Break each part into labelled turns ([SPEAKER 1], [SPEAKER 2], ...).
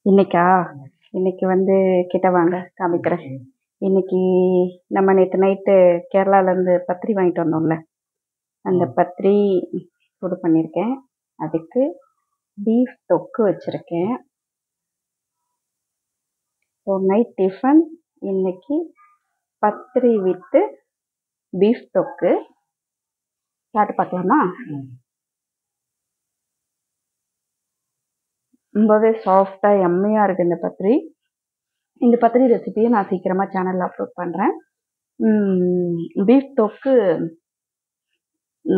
[SPEAKER 1] இன்னைக்கா இன்னைக்கு வந்து கிட்ட வாங்க காமிக்கிறேன். இன்னைக்கு நம்ம நேற்று நைட்டு கேரளாலேருந்து பத்திரி வாங்கிட்டு வந்தோம்ல, அந்த பத்திரி சூடு பண்ணியிருக்கேன். அதுக்கு பீஃப் தொக்கு வச்சுருக்கேன். நைட் டிஃபன் இன்னைக்கு பத்திரி வித்து பீஃப் தொக்கு. சாப்பிட்டு பார்க்கலாமா? ரொம்பவே சாஃப்டாக எம்மையாக இருக்குது இந்த பத்திரி. இந்த பத்திரி ரெசிபியை நான் சீக்கிரமாக சேனலில் அப்லோட் பண்ணுறேன். பீஃப் தொக்கு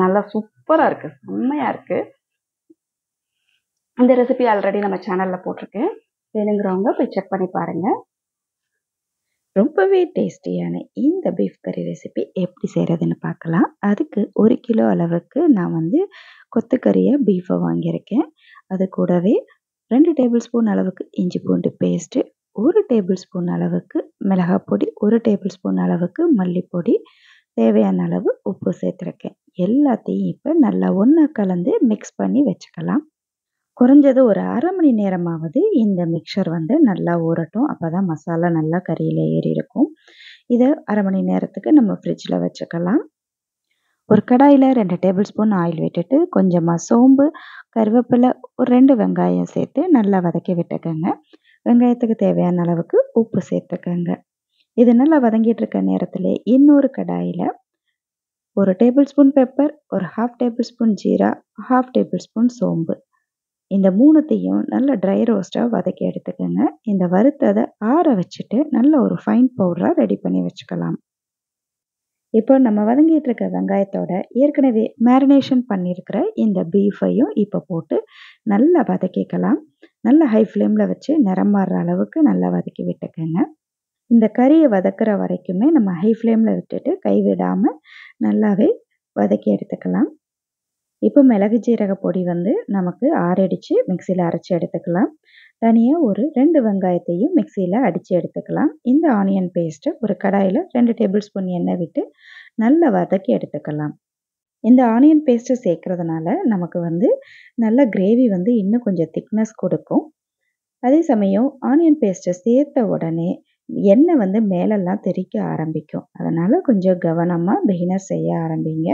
[SPEAKER 1] நல்லா சூப்பராக இருக்குது, செம்மையாக இருக்குது. இந்த ரெசிபி ஆல்ரெடி நம்ம சேனலில் போட்டிருக்கேன். வேணுங்கிறவங்க போய் செக் பண்ணி பாருங்கள்.
[SPEAKER 2] ரொம்பவே டேஸ்டியான இந்த பீஃப் கறி ரெசிபி எப்படி செய்கிறதுன்னு பார்க்கலாம். அதுக்கு 1 கிலோ அளவுக்கு நான் வந்து கொத்துக்கறியை பீஃபை வாங்கியிருக்கேன். அது கூடவே 2 டேபிள் ஸ்பூன் அளவுக்கு இஞ்சி பூண்டு பேஸ்ட்டு, 1 டேபிள் ஸ்பூன் அளவுக்கு மிளகாய் பொடி, 1 டேபிள் ஸ்பூன் அளவுக்கு மல்லிப்பொடி, தேவையான அளவு உப்பு சேர்த்துருக்கேன். எல்லாத்தையும் இப்போ நல்லா ஒன்றா கலந்து மிக்ஸ் பண்ணி வச்சுக்கலாம். குறைஞ்சது ஒரு அரை மணி நேரமாவது இந்த மிக்சர் வந்து நல்லா ஊறட்டும். அப்போ தான் மசாலா நல்லா கறியில் ஏறி இருக்கும். இதை அரை மணி நேரத்துக்கு நம்ம ஃப்ரிட்ஜில் வச்சுக்கலாம். ஒரு கடாயில் 2 டேபிள் ஸ்பூன் ஆயில் விட்டுட்டு கொஞ்சமாக சோம்பு, கருவேப்பிலை, ஒரு 2 வெங்காயம் சேர்த்து நல்லா வதக்கி விட்டுக்கோங்க. வெங்காயத்துக்கு தேவையான அளவுக்கு உப்பு சேர்த்துக்கோங்க. இது நல்லா வதங்கிட்டு இருக்க நேரத்தில் இன்னொரு கடாயில் 1 டேபிள் ஸ்பூன் பெப்பர், ஒரு 1/2 table spoon jeera, 1/2 table spoon சோம்பு, இந்த 3த்தையும் நல்லா ட்ரை ரோஸ்ட்டாக வதக்கி எடுத்துக்கோங்க. இந்த வறுத்ததை ஆற வச்சுட்டு நல்ல ஒரு ஃபைன் பவுடராக ரெடி பண்ணி வச்சுக்கலாம். இப்போ நம்ம வதங்கிட்டு இருக்க வெங்காயத்தோட ஏற்கனவே மேரினேஷன் பண்ணியிருக்கிற இந்த பீஃபையும் இப்போ போட்டு நல்லா வதக்கிக்கலாம். நல்லா ஹை ஃப்ளேமில் வச்சு நிறம் மாறுற அளவுக்கு நல்லா வதக்கி விட்டுக்கோங்க. இந்த கறியை வதக்குற வரைக்குமே நம்ம ஹை ஃப்ளேமில் விட்டுட்டு கைவிடாமல் நல்லாவே வதக்கி எடுத்துக்கலாம். இப்போ மிளகு ஜீரக பொடி வந்து நமக்கு ஆறடிச்சு மிக்சியில் அரைச்சி எடுத்துக்கலாம். தனியாக ஒரு 2 வெங்காயத்தையும் மிக்சியில் அடித்து எடுத்துக்கலாம். இந்த ஆனியன் பேஸ்ட்டை ஒரு கடாயில் 2 டேபிள் ஸ்பூன் எண்ணெய் விட்டு நல்லா வதக்கி எடுத்துக்கலாம். இந்த ஆனியன் பேஸ்ட்டை சேர்க்குறதுனால நமக்கு வந்து நல்ல கிரேவி வந்து இன்னும் கொஞ்சம் திக்னஸ் கொடுக்கும். அதே சமயம் ஆனியன் பேஸ்ட்டை சேர்த்த உடனே எண்ணெய் வந்து மேலெல்லாம் தெறிக்க ஆரம்பிக்கும். அதனால் கொஞ்சம் கவனமாக பிகினர் செய்ய ஆரம்பிங்க.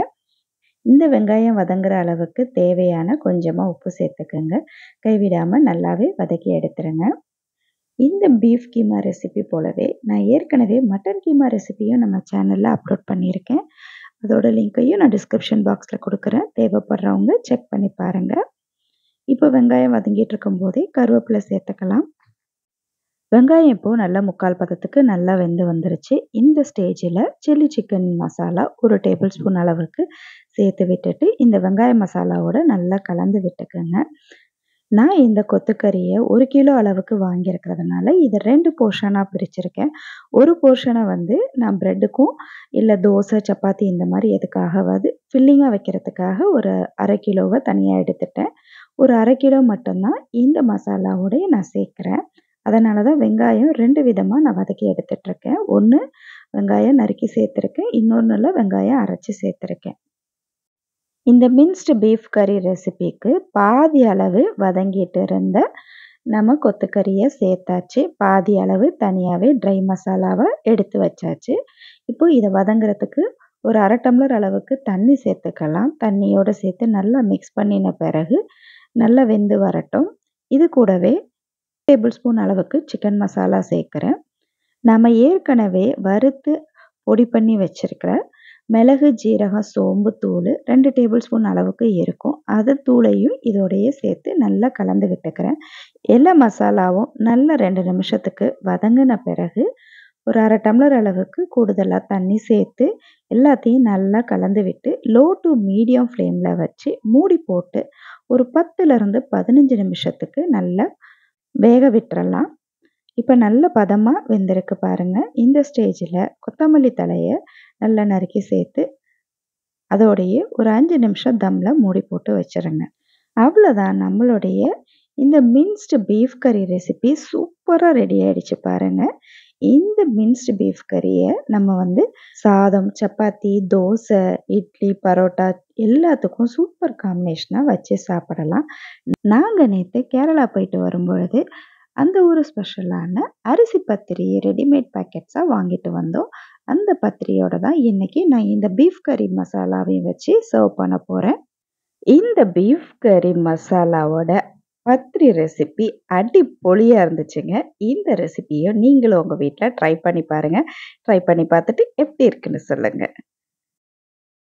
[SPEAKER 2] இந்த வெங்காயம் வதங்குற அளவுக்கு தேவையான கொஞ்சமாக உப்பு சேர்த்துக்கோங்க. கைவிடாமல் நல்லாவே வதக்கி எடுத்துருங்க. இந்த பீஃப் கீமா ரெசிபி போலவே நான் ஏற்கனவே மட்டன் கீமா ரெசிபியும் நம்ம சேனலில் அப்லோட் பண்ணியிருக்கேன். அதோட லிங்க்கையும் நான் டிஸ்கிரிப்ஷன் பாக்ஸில் கொடுக்குறேன். தேவைப்படுறவங்க செக் பண்ணி பாருங்கள். இப்போ வெங்காயம் வதங்கிட்டு இருக்கும்போதே கருவேப்பிலை சேர்த்துக்கலாம். வெங்காயம் இப்போது நல்லா 3/4 பதத்துக்கு நல்லா வெந்து வந்துருச்சு. இந்த ஸ்டேஜில் chilli chicken masala 1 table spoon அளவுக்கு சேர்த்து விட்டுட்டு இந்த வெங்காய மசாலாவோட நல்லா கலந்து விட்டுக்கோங்க. நான் இந்த கொத்துக்கறியை 1 கிலோ அளவுக்கு வாங்கியிருக்கிறதுனால இதை 2 போர்ஷனாக பிரிச்சிருக்கேன். ஒரு போர்ஷனை வந்து நான் ப்ரெட்டுக்கும் இல்லை தோசை, சப்பாத்தி இந்த மாதிரி எதுக்காகவாது ஃபில்லிங்காக வைக்கிறதுக்காக ஒரு 1/2 கிலோவை தனியாக எடுத்துட்டேன். ஒரு 1/2 கிலோ மட்டும்தான் இந்த மசாலாவோடய நான் சேர்க்குறேன். அதனால தான் வெங்காயம் 2 விதமாக நான் வதக்கி எடுத்துகிட்ருக்கேன். ஒன்று வெங்காயம் நறுக்கி சேர்த்துருக்கேன், இன்னொன்றில் வெங்காயம் அரைச்சி சேர்த்துருக்கேன். இந்த மின்ஸ்டு பீஃப் கறி ரெசிபிக்கு பாதி அளவு வதங்கிட்டு இருந்த நம்ம கொத்துக்கறியை சேர்த்தாச்சு. பாதி அளவு தனியாகவே ட்ரை மசாலாவை எடுத்து வச்சாச்சு. இப்போ இதை வதங்குறதுக்கு ஒரு 1/2 டம்ளர் அளவுக்கு தண்ணி சேர்த்துக்கலாம். தண்ணியோடு சேர்த்து நல்லா மிக்ஸ் பண்ணின பிறகு நல்லா வெந்து வரட்டும். இது கூடவே டேபிள் ஸ்பூன் அளவுக்கு சிக்கன் மசாலா சேர்க்குறேன். நம்ம ஏற்கனவே வறுத்து பொடி பண்ணி வச்சுருக்கிற மிளகு, ஜீரகம், சோம்பு தூள் 2 டேபிள் ஸ்பூன் அளவுக்கு இருக்கும். அது தூளையும் இதோடையே சேர்த்து நல்லா கலந்து விட்டுக்கிறேன். எல்லா மசாலாவும் நல்லா 2 நிமிஷத்துக்கு வதங்கின பிறகு ஒரு 1/2 டம்ளர் அளவுக்கு கூடுதலாக தண்ணி சேர்த்து எல்லாத்தையும் நல்லா கலந்து விட்டு லோ டு மீடியம் ஃப்ளேமில் வச்சு மூடி போட்டு ஒரு 10லேருந்து 15 நிமிஷத்துக்கு நல்லா வேக விட்டுறலாம். இப்போ நல்ல பதமாக வெந்திருக்கு பாருங்கள். இந்த ஸ்டேஜில் கொத்தமல்லி தழையை நல்லா நறுக்கி சேர்த்து அதோடையே ஒரு 5 நிமிஷம் தம்மில் மூடி போட்டு வச்சுருங்க. அவ்வளோதான், நம்மளுடைய இந்த மின்ஸ்டு பீஃப் கறி ரெசிபி சூப்பராக ரெடி ஆகிடுச்சு பாருங்கள். இந்த மின்ஸ்டு பீஃப் கறியை நம்ம வந்து சாதம், சப்பாத்தி, தோசை, இட்லி, பரோட்டா எல்லாத்துக்கும் சூப்பர் காம்பினேஷனாக வச்சு சாப்பிடலாம். நாங்கள் நேற்று கேரளா போயிட்டு வரும்பொழுது அந்த ஒரு ஸ்பெஷலான அரிசி பத்திரி ரெடிமேட் பேக்கெட்ஸாக வாங்கிட்டு வந்தோம். அந்த பத்திரியோட தான் இன்னைக்கு நான் இந்த பீஃப் கறி மசாலாவையும் வச்சு சர்வ் பண்ண போகிறேன். இந்த பீஃப் கறி மசாலாவோட பத்திரி ரெசிபி அடிப்பொலியாக இருந்துச்சுங்க. இந்த ரெசிபியை நீங்களும் உங்கள் வீட்டில் ட்ரை பண்ணி பாருங்கள். ட்ரை பண்ணி பார்த்துட்டு எப்படி இருக்குன்னு சொல்லுங்கள்.